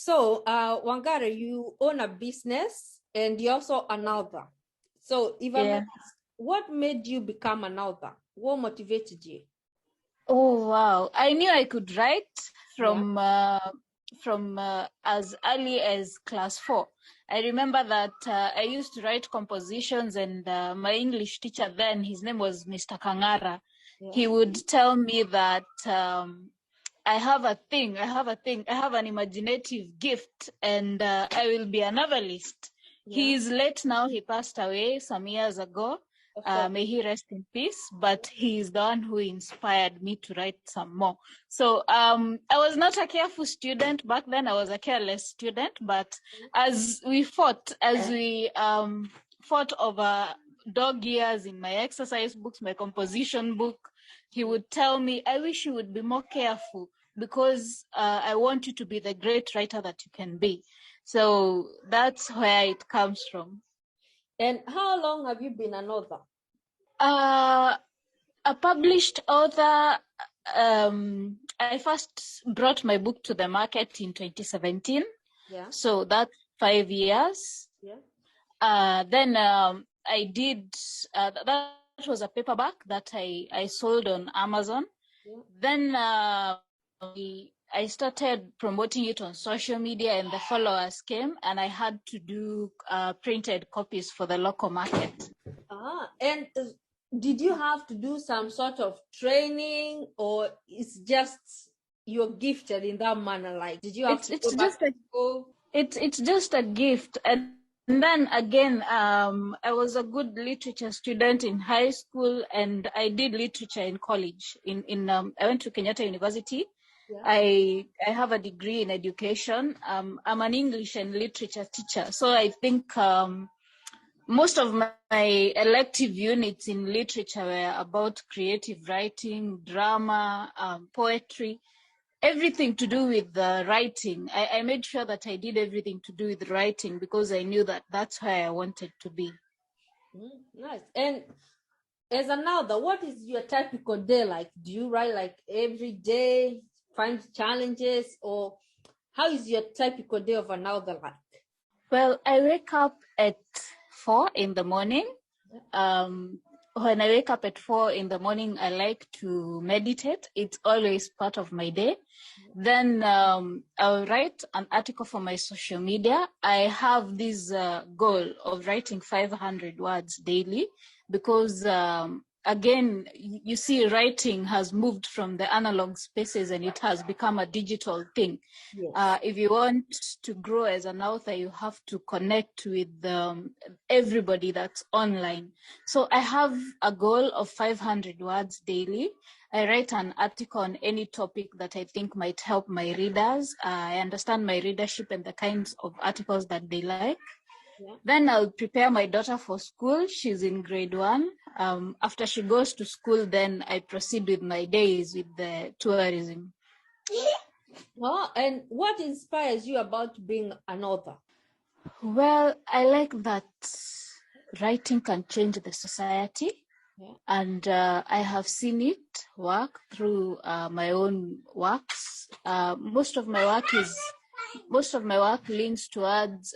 So, Wangari, you own a business and you're also an author. So, if I may ask, what made you become an author? What motivated you? Oh, wow. I knew I could write from as early as class 4. I remember that I used to write compositions, and my English teacher then, his name was Mr. Kangara. Yeah. He would tell me that I have an imaginative gift, and I will be a novelist. Yeah. He is late now. He passed away some years ago. May he rest in peace, but he is the one who inspired me to write some more. So I was not a careful student back then. I was a careless student, but as we fought over dog years in my exercise books, my composition book, he would tell me, I wish you would be more careful because I want you to be the great writer that you can be. So that's where it comes from. And how long have you been an author? A published author. I first brought my book to the market in 2017. Yeah. So that's 5 years. Yeah. Then I did, that was a paperback that I sold on Amazon. Yeah. Then I started promoting it on social media, and the followers came, and I had to do printed copies for the local market. And did you have to do some sort of training, or it's just you're gifted in that manner? Like, did you have to go back to school? It's just a gift. And then again, I was a good literature student in high school, and I did literature in college. I went to Kenyatta University. Yeah. I have a degree in education. I'm an English and literature teacher. So I think most of my elective units in literature were about creative writing, drama, poetry, everything to do with writing. I made sure that I did everything to do with writing because I knew that that's where I wanted to be. Nice. And as an author, what is your typical day like? Do you write like every day, find challenges, or how is your typical day of an author like? Well, I wake up at 4 in the morning. When I wake up at 4 in the morning, I like to meditate. It's always part of my day. Then I'll write an article for my social media. I have this goal of writing 500 words daily because, again, you see, writing has moved from the analog spaces and it has become a digital thing. Yes. If you want to grow as an author, you have to connect with everybody that's online. So I have a goal of 500 words daily. I write an article on any topic that I think might help my readers. I understand my readership and the kinds of articles that they like. Yeah. Then I'll prepare my daughter for school. She's in grade 1. After she goes to school, then I proceed with my days with the tourism. Oh, and what inspires you about being an author? Well, I like that writing can change the society. Yeah. And I have seen it work through my own works. Most of my work leans towards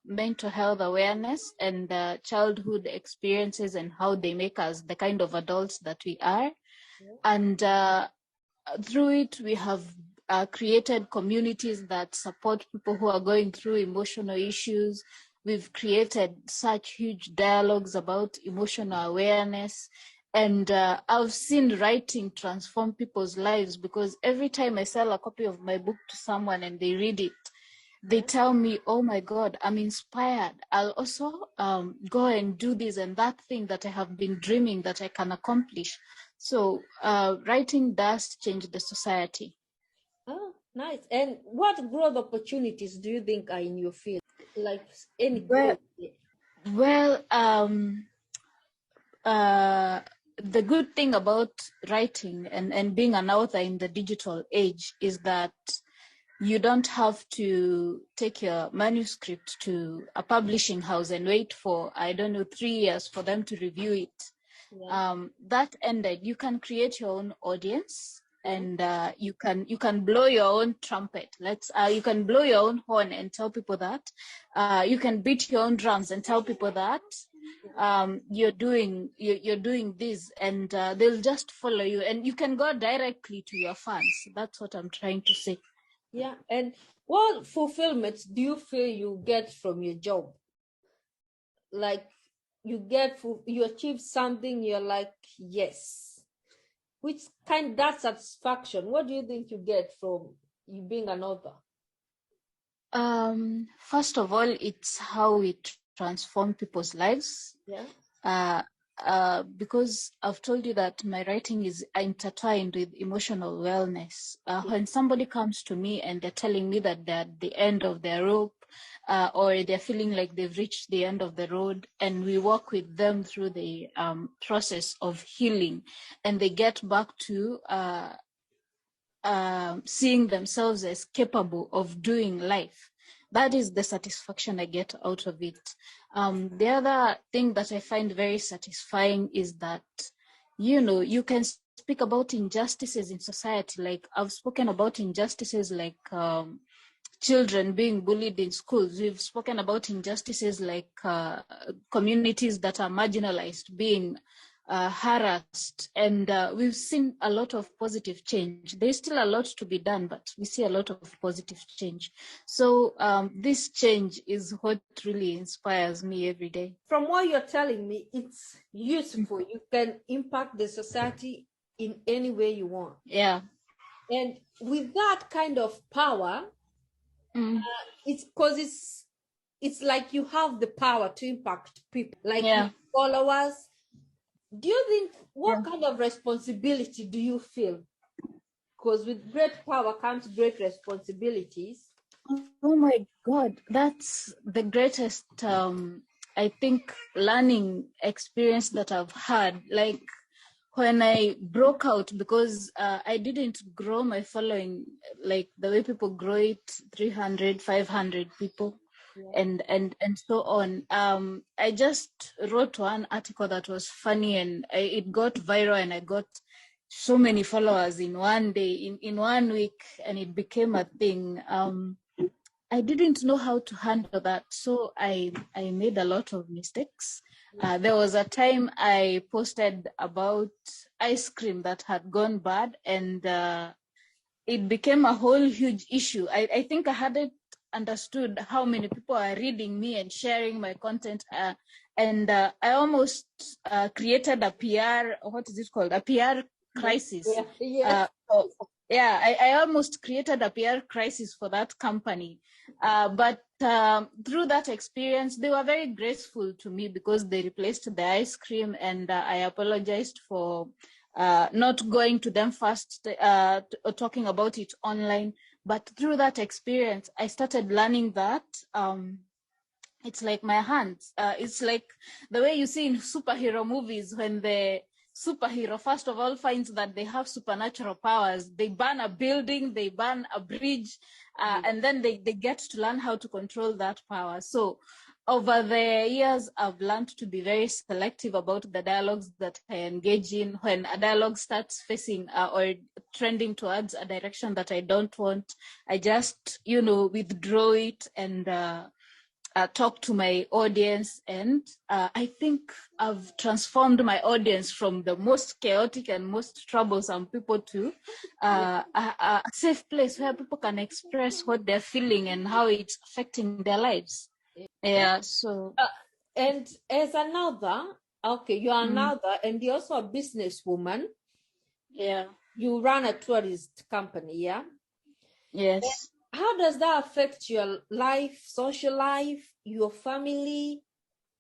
mental health awareness and childhood experiences and how they make us the kind of adults that we are. Yeah. And through it, we have created communities that support people who are going through emotional issues. We've created such huge dialogues about emotional awareness. And I've seen writing transform people's lives because every time I sell a copy of my book to someone and they read it, they tell me, oh my God, I'm inspired. I'll also go and do this and that thing that I have been dreaming that I can accomplish. So writing does change the society. Oh, nice. And what growth opportunities do you think are in your field? Like any growth? Well, the good thing about writing and being an author in the digital age is that you don't have to take your manuscript to a publishing house and wait for, 3 years for them to review it. Yeah. That ended. You can create your own audience. and you can blow your own trumpet. You can blow your own horn and tell people that. You can beat your own drums and tell people that you're doing this, and they'll just follow you, and you can go directly to your fans. That's what I'm trying to say. Yeah. And what fulfillment do you feel you get from your job? Like you achieve something, you're like, yes. Which kind, that satisfaction, what do you think you get from you being an author? First of all, it's how we transform people's lives. Yeah. Because I've told you that my writing is intertwined with emotional wellness. When somebody comes to me and they're telling me that they're at the end of their rope, or they're feeling like they've reached the end of the road, and we walk with them through the process of healing, and they get back to seeing themselves as capable of doing life. That is the satisfaction I get out of it. The other thing that I find very satisfying is that, you can speak about injustices in society. Like I've spoken about injustices like children being bullied in schools. We've spoken about injustices like communities that are marginalized being harassed, and we've seen a lot of positive change. There's still a lot to be done, but we see a lot of positive change. So this change is what really inspires me every day. From what you're telling me, it's useful. You can impact the society in any way you want. Yeah. And with that kind of power, it's because it's like you have the power to impact people, like followers. Do you think, what kind of responsibility do you feel? Because with great power comes great responsibilities. Oh my God, that's the greatest, I think, learning experience that I've had. Like when I broke out, because I didn't grow my following like the way people grow it, 300, 500 people. And so on. I just wrote one article that was funny, and it got viral, and I got so many followers in one day, in 1 week, and it became a thing. I didn't know how to handle that, so I made a lot of mistakes. There was a time I posted about ice cream that had gone bad, and it became a whole huge issue. I think I hadn't understood how many people are reading me and sharing my content, and I almost created a PR, what is it called, a PR crisis. I almost created a PR crisis for that company, but through that experience, they were very graceful to me because they replaced the ice cream, and I apologized for not going to them first, talking about it online. But through that experience, I started learning that it's like my hands. It's like the way you see in superhero movies, when the superhero first of all finds that they have supernatural powers, they burn a building, they burn a bridge, and then they get to learn how to control that power. So over the years, I've learned to be very selective about the dialogues that I engage in. When a dialogue starts facing or trending towards a direction that I don't want, I just, withdraw it and talk to my audience. And I think I've transformed my audience from the most chaotic and most troublesome people to a safe place where people can express what they're feeling and how it's affecting their lives. Yeah, so and as another, you are another, and you're also a businesswoman. Yeah. You run a tourist company, yeah? Yes. And how does that affect your life, social life, your family?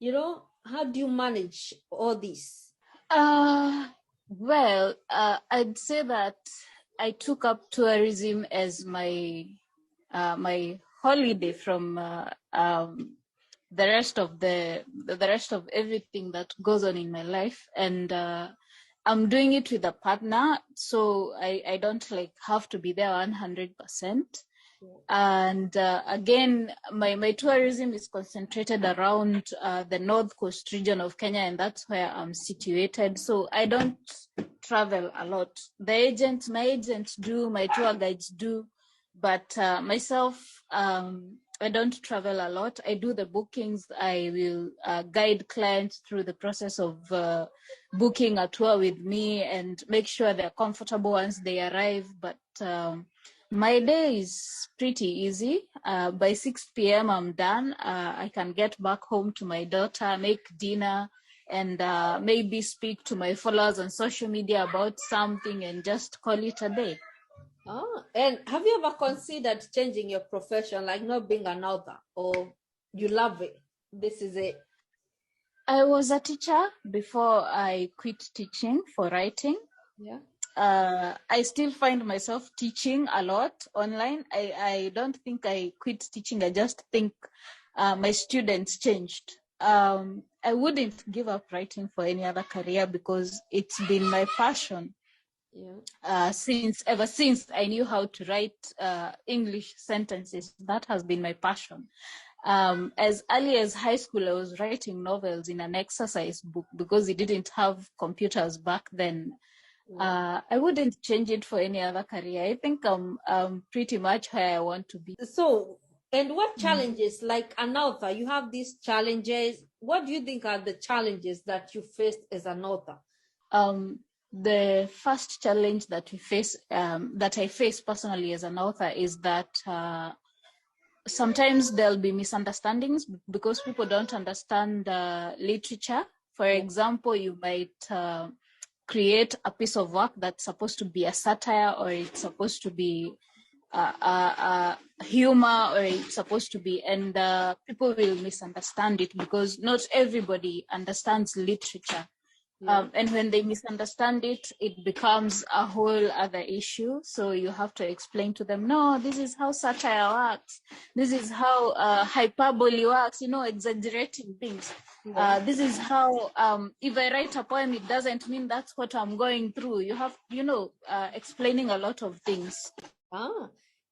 How do you manage all this? Well, I'd say that I took up tourism as my holiday from the rest of everything that goes on in my life, and I'm doing it with a partner, so I don't have to be there 100%. And again, my tourism is concentrated around the North Coast region of Kenya, and that's where I'm situated. So I don't travel a lot. My agents do, my tour guides do, but myself, I don't travel a lot. I do the bookings. I will guide clients through the process of booking a tour with me and make sure they're comfortable once they arrive. But my day is pretty easy. By 6 p.m. I'm done. I can get back home to my daughter, make dinner, and maybe speak to my followers on social media about something and just call it a day. Oh, and have you ever considered changing your profession, like not being an author, or you love it? This is it. I was a teacher before I quit teaching for writing. Yeah. I still find myself teaching a lot online. I don't think I quit teaching. I just think my students changed. I wouldn't give up writing for any other career because it's been my passion. Yeah. Ever since I knew how to write English sentences, that has been my passion. As early as high school, I was writing novels in an exercise book because we didn't have computers back then. I wouldn't change it for any other career. I think I'm pretty much where I want to be. So, and what challenges, like an author, you have these challenges. What do you think are the challenges that you faced as an author? The first challenge that we face, that I face personally as an author, is that sometimes there'll be misunderstandings because people don't understand literature. For example, you might create a piece of work that's supposed to be a satire, or it's supposed to be humor, or it's supposed to be, and people will misunderstand it because not everybody understands literature. And when they misunderstand it, it becomes a whole other issue. So you have to explain to them, no, this is how satire works. This is how hyperbole works, exaggerating things. This is how, if I write a poem, it doesn't mean that's what I'm going through. You have, explaining a lot of things.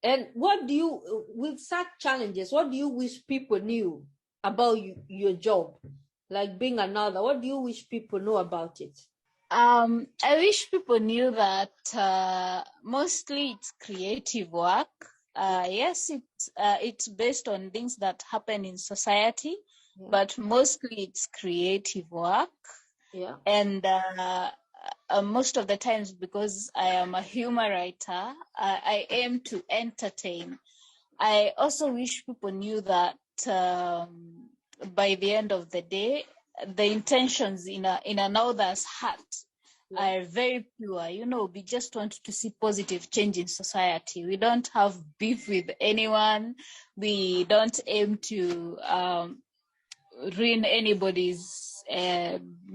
And what do you, with such challenges, what do you wish people knew about your job? Like being another, what do you wish people know about it? I wish people knew that mostly it's creative work. Yes, it's based on things that happen in society, but mostly it's creative work. Yeah. And most of the times, because I am a humor writer, I aim to entertain. I also wish people knew that by the end of the day, the intentions in an author's heart are very pure. We just want to see positive change in society. We don't have beef with anyone. We don't aim to ruin anybody's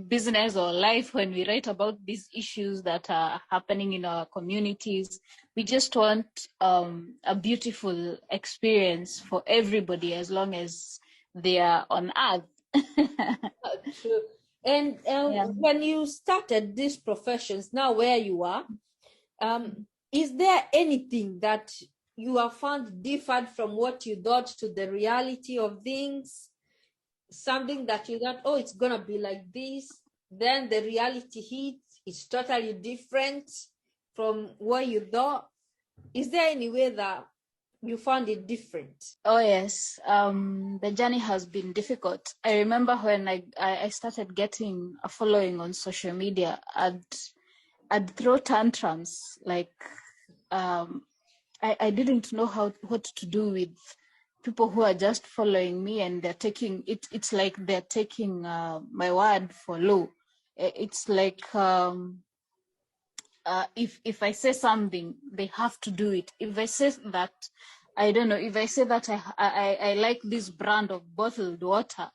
business or life when we write about these issues that are happening in our communities. We just want a beautiful experience for everybody as long as they are on earth. True. And when you started these professions, now where you are, is there anything that you have found differed from what you thought to the reality of things? Something that you thought, oh, it's gonna be like this, then the reality hits, it's totally different from what you thought. Is there any way that you found it different? Oh yes, the journey has been difficult. I remember when I started getting a following on social media, I'd throw tantrums, like I didn't know what to do with people who are just following me, and they're taking it. It's like they're taking my word for law. It's like if I say something, they have to do it. If I say that, I don't know, if I say that I like this brand of bottled water,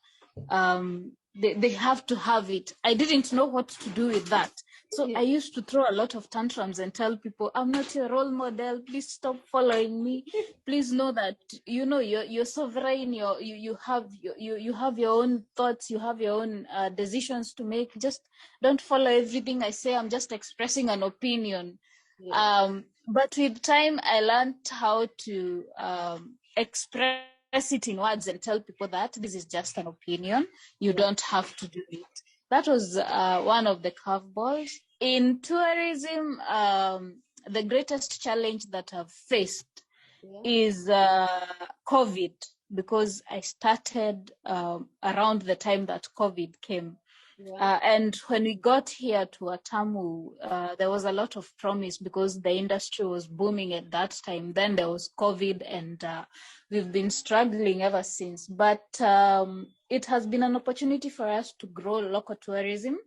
they have to have it. I didn't know what to do with that. So I used to throw a lot of tantrums and tell people, I'm not your role model. Please stop following me. Please know that, you're sovereign. You have your own thoughts. You have your own decisions to make. Just don't follow everything I say. I'm just expressing an opinion. But with time, I learned how to express it in words and tell people that this is just an opinion. You don't have to do it. That was one of the curveballs. In tourism, the greatest challenge that I've faced is COVID, because I started around the time that COVID came. And when we got here to Watamu, there was a lot of promise because the industry was booming at that time. Then there was COVID, and we've been struggling ever since. But it has been an opportunity for us to grow local tourism.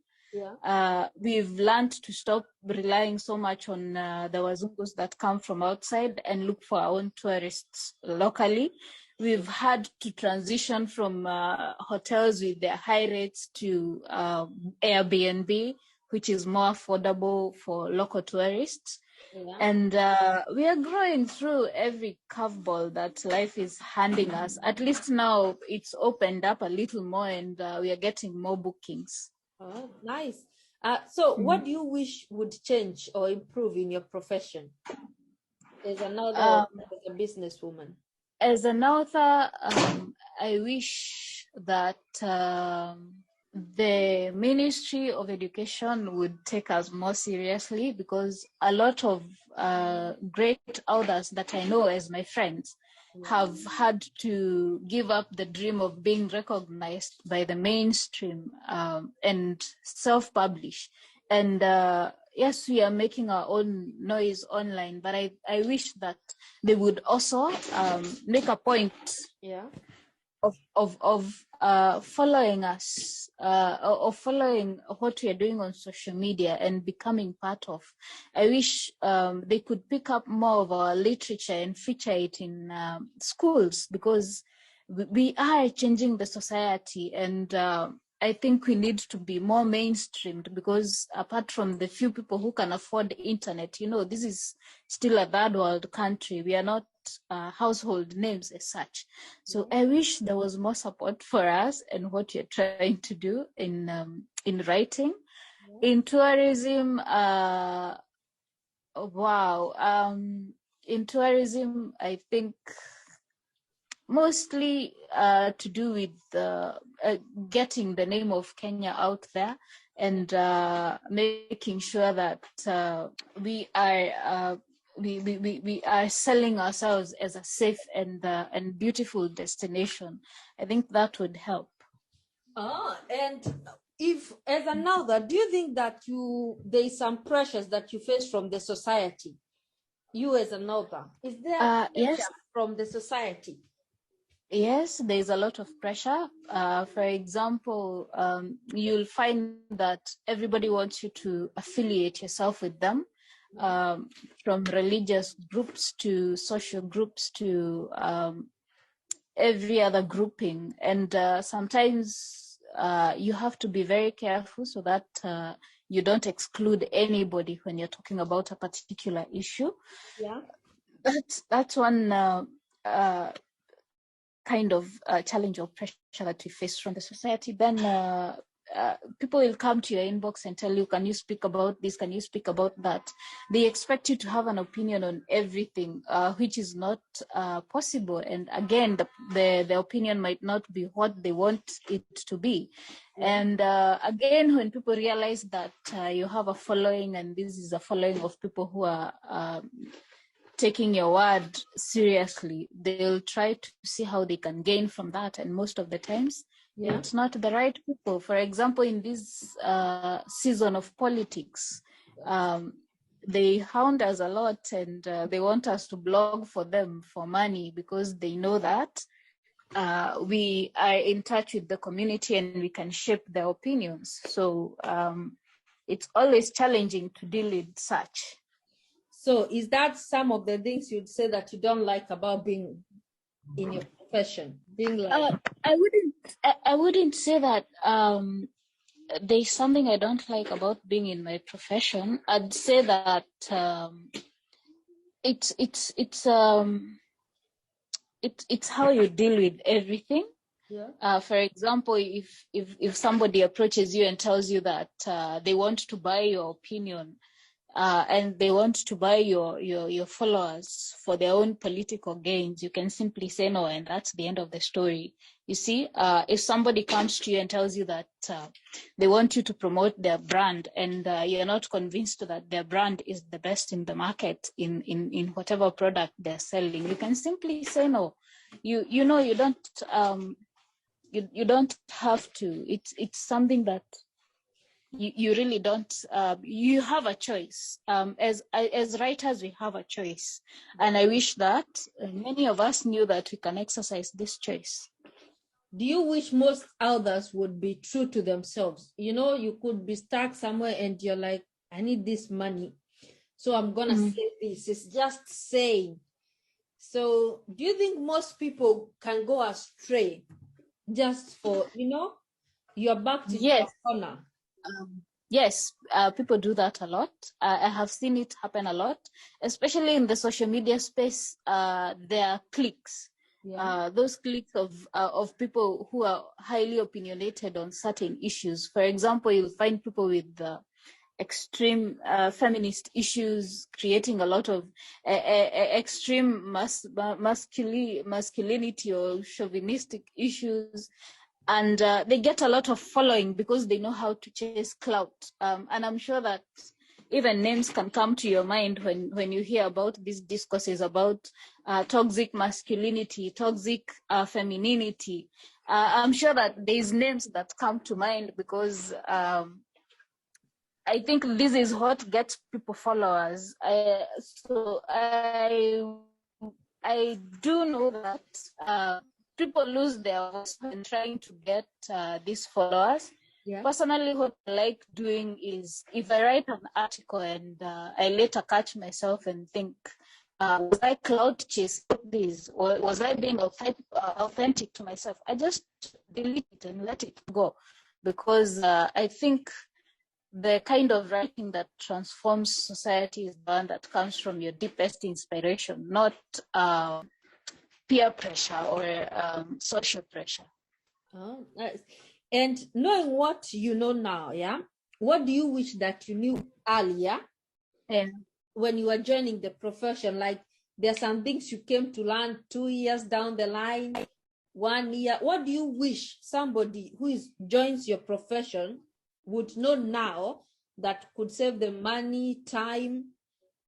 We've learned to stop relying so much on the Wazungus that come from outside and look for our own tourists locally. We've had to transition from hotels with their high rates to Airbnb, which is more affordable for local tourists. And we are growing through every curveball that life is handing us. At least now it's opened up a little more, and we are getting more bookings. Oh, nice. So what do you wish would change or improve in your profession as another as a businesswoman? As an author, I wish that the Ministry of Education would take us more seriously, because a lot of great authors that I know as my friends have had to give up the dream of being recognized by the mainstream and self-publish. And yes, we are making our own noise online, but I wish that they would also make a point of following us, or following what we are doing on social media and becoming part of. I wish they could pick up more of our literature and feature it in schools, because we are changing the society, and I think we need to be more mainstreamed, because apart from the few people who can afford the internet, this is still a third world country. We are not household names as such. So I wish there was more support for us and what you're trying to do in writing. In tourism, in tourism, I think mostly to do with getting the name of Kenya out there, and making sure that we are selling ourselves as a safe and beautiful destination. I think that would help. And if, as an author, do you think that there's some pressures that you face from the society? You as an author, is there pressure yes, from the society? Yes, there's a lot of pressure. For example, you'll find that everybody wants you to affiliate yourself with them, from religious groups to social groups to every other grouping. And sometimes you have to be very careful so that you don't exclude anybody when you're talking about a particular issue. That's one kind of challenge or pressure that we face from the society. Then people will come to your inbox and tell you, can you speak about this? Can you speak about that? They expect you to have an opinion on everything, which is not possible. And again, the opinion might not be what they want it to be. And again, when people realize that you have a following, and this is a following of people who are taking your word seriously, they'll try to see how they can gain from that. And most of the times, it's not the right people. For example, in this season of politics, they hound us a lot, and they want us to blog for them for money, because they know that we are in touch with the community and we can shape their opinions. So it's always challenging to deal with such. So is that some of the things you'd say that you don't like about being in your profession? Being like I wouldn't say that there's something I don't like about being in my profession. I'd say that it's how you deal with everything. For example, if somebody approaches you and tells you that they want to buy your opinion, and they want to buy your followers for their own political gains, you can simply say no, and that's the end of the story. You see, if somebody comes to you and tells you that they want you to promote their brand, and you're not convinced that their brand is the best in the market in whatever product they're selling, you can simply say no. You know, you don't you don't have to. It's something that you really don't. You have a choice. As writers, we have a choice, and I wish that many of us knew that we can exercise this choice. Do you wish most authors would be true to themselves? You know, you could be stuck somewhere and you're like, I need this money, so I'm gonna say this. It's just saying. So do you think most people can go astray just for, you know, you're backed into a corner? Yes, people do that a lot. I have seen it happen a lot, especially in the social media space. There are cliques. Those cliques of people who are highly opinionated on certain issues. For example, you'll find people with extreme feminist issues creating a lot of extreme masculinity or chauvinistic issues. And they get a lot of following because they know how to chase clout. And I'm sure that even names can come to your mind when you hear about these discourses about toxic masculinity, toxic femininity. I'm sure that there's names that come to mind because I think this is what gets people followers. So I do know that people lose their voice when trying to get these followers. Personally, what I like doing is if I write an article and I later catch myself and think, was I clout chasing this, or was I being authentic to myself? I just delete it and let it go, because I think the kind of writing that transforms society is the one that comes from your deepest inspiration, not peer pressure or social pressure. Oh, nice. And knowing what you know now, what do you wish that you knew earlier when you were joining the profession? Like, there are some things you came to learn 2 years down the line, 1 year. What do you wish somebody who joins your profession would know now that could save them money, time,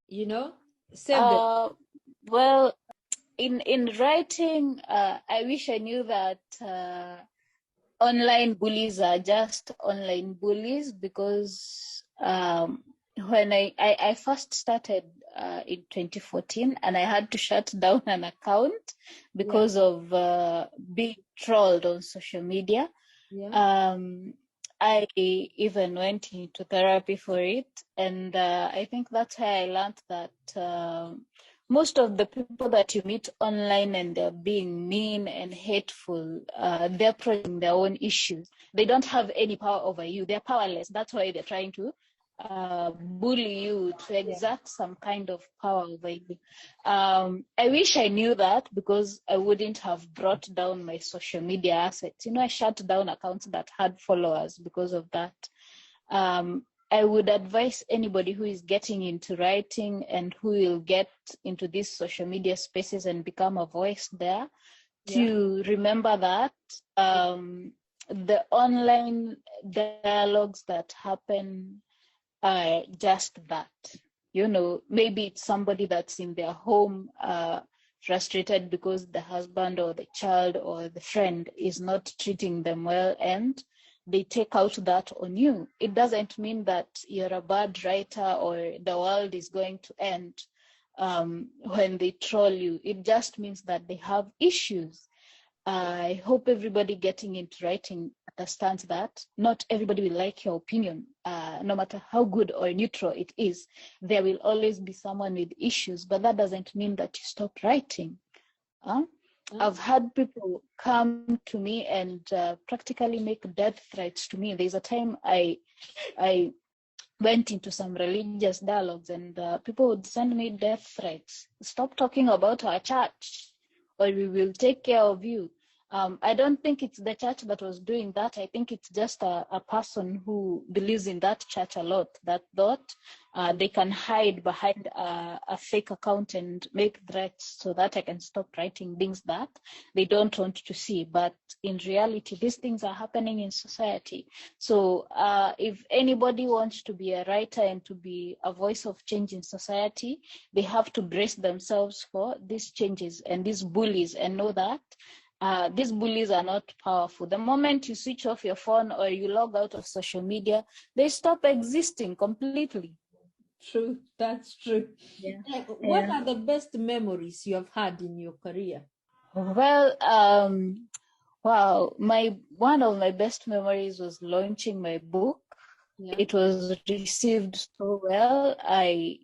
you know, save them? Well, in writing, I wish I knew that online bullies are just online bullies, because when I first started in 2014, and I had to shut down an account because of being trolled on social media. I even went into therapy for it, and I think that's how I learned that most of the people that you meet online and they're being mean and hateful, they're projecting their own issues. They don't have any power over you. They're powerless. That's why they're trying to bully you, to exert some kind of power over you. I wish I knew that, because I wouldn't have brought down my social media assets. You know, I shut down accounts that had followers because of that. I would advise anybody who is getting into writing and who will get into these social media spaces and become a voice there, to remember that the online dialogues that happen are just that. You know, maybe it's somebody that's in their home frustrated because the husband or the child or the friend is not treating them well, and they take out that on you. It doesn't mean that you're a bad writer or the world is going to end when they troll you. It just means that they have issues. I hope everybody getting into writing understands that not everybody will like your opinion. No matter how good or neutral it is, there will always be someone with issues, but that doesn't mean that you stop writing. I've had people come to me and practically make death threats to me. There's a time I went into some religious dialogues, and people would send me death threats. Stop talking about our church, or we will take care of you. I don't think it's the church that was doing that. I think it's just a person who believes in that church a lot, that thought they can hide behind a fake account and make threats so that I can stop writing things that they don't want to see. But in reality, these things are happening in society. So if anybody wants to be a writer and to be a voice of change in society, they have to brace themselves for these changes and these bullies and know that these bullies are not powerful. The moment you switch off your phone or you log out of social media, they stop existing completely. True, that's true. Yeah. What are the best memories you have had in your career? Well, wow, one of my best memories was launching my book. Yeah. It was received so well. I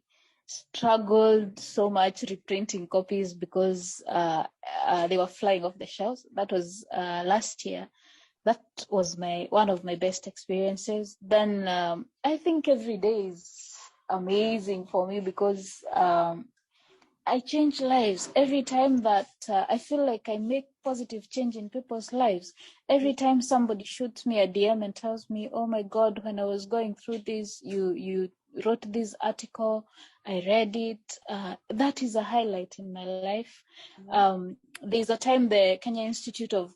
struggled so much reprinting copies because they were flying off the shelves. That was last year. That was one of my best experiences. Then I think every day is amazing for me because I change lives every time that I feel like I make positive change in people's lives. Every time somebody shoots me a DM and tells me, "Oh my God, when I was going through this, you wrote this article, I read it." That is a highlight in my life. There's a time the Kenya Institute of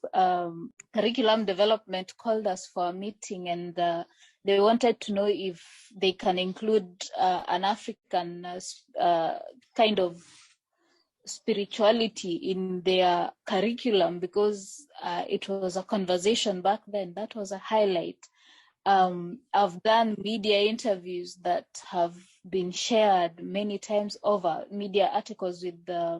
Curriculum Development called us for a meeting, and they wanted to know if they can include an African kind of spirituality in their curriculum because it was a conversation back then. That was a highlight. I've done media interviews that have been shared many times over, media articles with the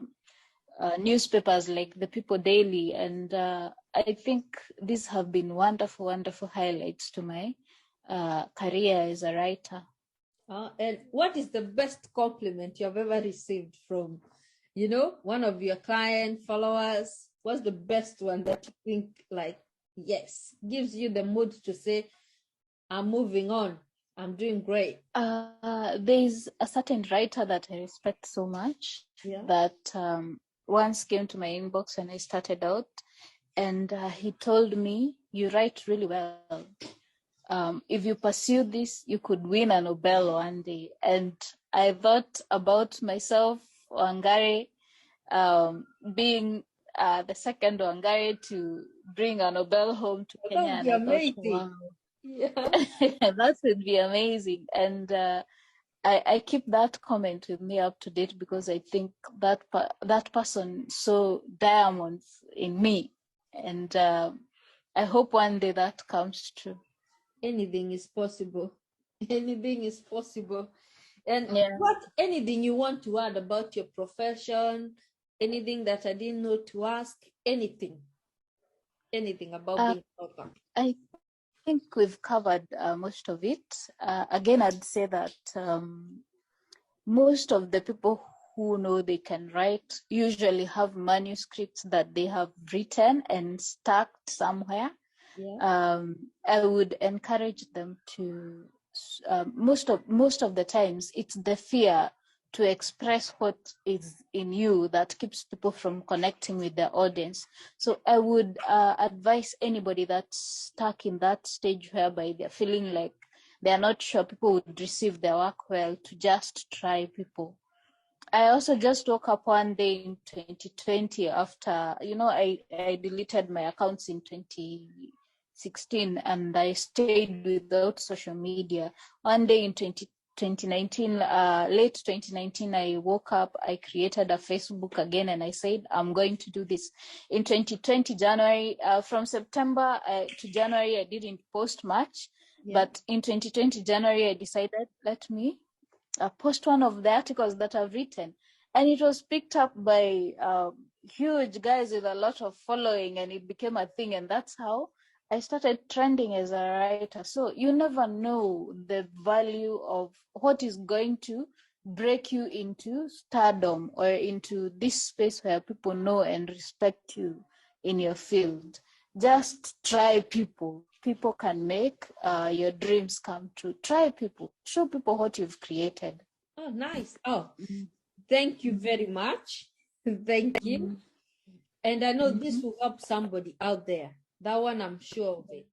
newspapers like the People Daily, and I think these have been wonderful, wonderful highlights to my career as a writer. And what is the best compliment you have ever received from, one of your client followers? What's the best one that you think like, yes, gives you the mood to say, I'm moving on, I'm doing great? There's a certain writer that I respect so much that once came to my inbox when I started out, and he told me, "You write really well. If you pursue this, you could win a Nobel one day." And I thought about myself, Wangari, being the second Wangari to bring a Nobel home to Kenya. That would be amazing. Wow, that would be amazing. And I keep that comment with me up to date because I think that person saw diamonds in me, and I hope one day that comes true. Anything is possible. Anything is possible. And anything you want to add about your profession? Anything that I didn't know to ask? Anything about being an author? I think we've covered most of it. Again, I'd say that most of the people who know they can write usually have manuscripts that they have written and stacked somewhere. I would encourage them to most of the times it's the fear to express what is in you that keeps people from connecting with their audience. So I would advise anybody that's stuck in that stage whereby they're feeling like they're not sure people would receive their work well to just try people. I also just woke up one day in 2020 after, I deleted my accounts in 2016 and I stayed without social media. One day in 2019, late 2019, I woke up, I created a Facebook again and I said, I'm going to do this. In 2020 January, from September to January, I didn't post much. But in 2020 January, I decided, let me post one of the articles that I've written. And it was picked up by huge guys with a lot of following and it became a thing. And that's how I started trending as a writer. So you never know the value of what is going to break you into stardom or into this space where people know and respect you in your field. Just try people. People can make your dreams come true. Try people. Show people what you've created. Oh, nice. Oh, thank you very much. Thank you. And I know this will help somebody out there. That one, I'm sure of it.